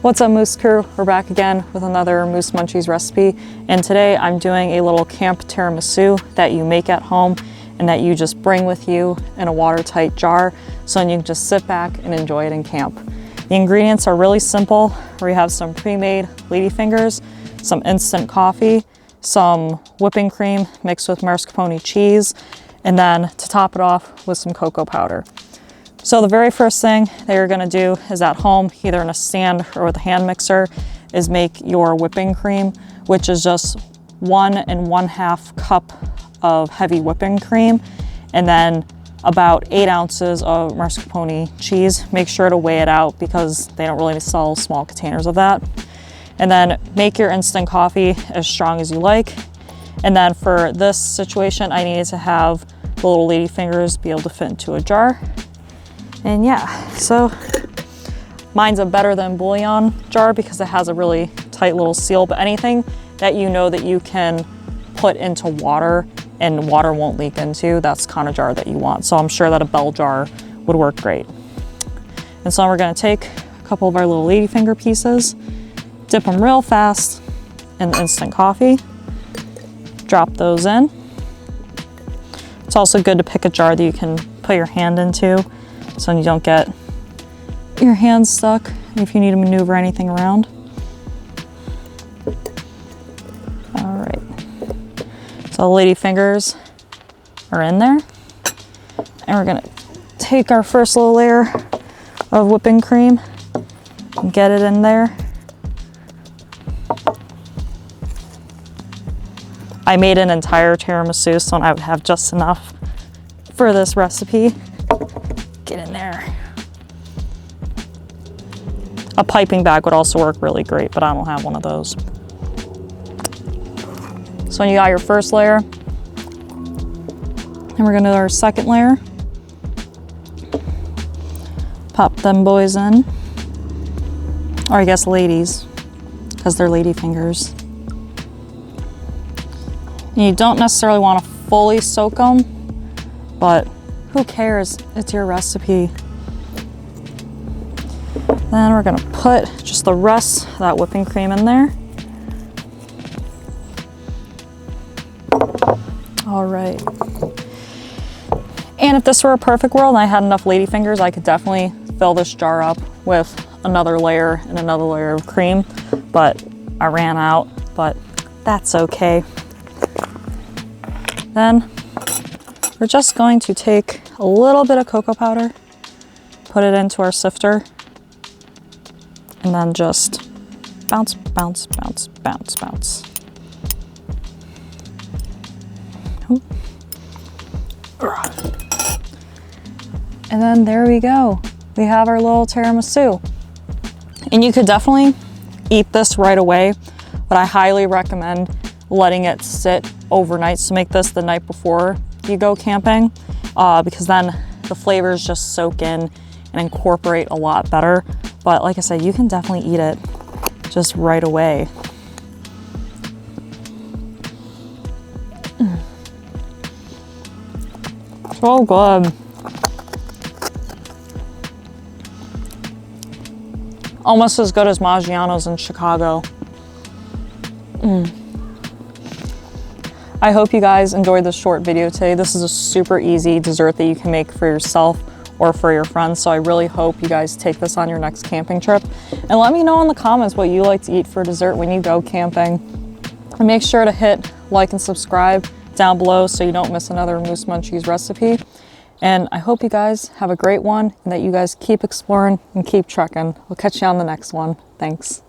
What's up, Moose Crew? We're back again with another Moose Munchies recipe, and today I'm doing a little camp tiramisu that you make at home and that you just bring with you in a watertight jar so you can just sit back and enjoy it in camp. The ingredients are really simple. We have some pre-made ladyfingers, some instant coffee, some whipping cream mixed with mascarpone cheese, and then to top it off with some cocoa powder. So the very first thing that you're gonna do is at home, either in a stand or with a hand mixer, is make your whipping cream, which is just 1 1/2 cup of heavy whipping cream, and then about 8 ounces of mascarpone cheese. Make sure to weigh it out because they don't really sell small containers of that. And then make your instant coffee as strong as you like. And then for this situation, I needed to have the little ladyfingers be able to fit into a jar. And yeah, so mine's a better than bouillon jar because it has a really tight little seal, but anything that you know that you can put into water and water won't leak into, that's the kind of jar that you want. So I'm sure that a bell jar would work great. And so we're gonna take a couple of our little ladyfinger pieces, dip them real fast in instant coffee, drop those in. It's also good to pick a jar that you can put your hand into so you don't get your hands stuck if you need to maneuver anything around. All right, so the ladyfingers are in there. And we're gonna take our first little layer of whipping cream and get it in there. I made an entire tiramisu, so I would have just enough for this recipe. Get in there. A piping bag would also work really great, but I don't have one of those. So when you got your first layer, and we're gonna do our second layer. Pop them boys in. Or I guess ladies, because they're lady fingers. And you don't necessarily want to fully soak them, but who cares? It's your recipe. Then we're gonna put just the rest of that whipping cream in there. All right. And if this were a perfect world and I had enough ladyfingers, I could definitely fill this jar up with another layer and another layer of cream, but I ran out, but that's okay. Then we're just going to take a little bit of cocoa powder, put it into our sifter, and then just bounce, bounce, bounce, bounce, bounce. And then there we go. We have our little tiramisu. And you could definitely eat this right away, but I highly recommend letting it sit overnight. So make this the night before you go camping, because then the flavors just soak in and incorporate a lot better. But like I said, you can definitely eat it just right away. So good. Almost as good as Maggiano's in Chicago. I hope you guys enjoyed this short video today. This is a super easy dessert that you can make for yourself or for your friends. So I really hope you guys take this on your next camping trip. And let me know in the comments what you like to eat for dessert when you go camping. And make sure to hit like and subscribe down below so you don't miss another Moose Munchies recipe. And I hope you guys have a great one and that you guys keep exploring and keep trekking. We'll catch you on the next one. Thanks.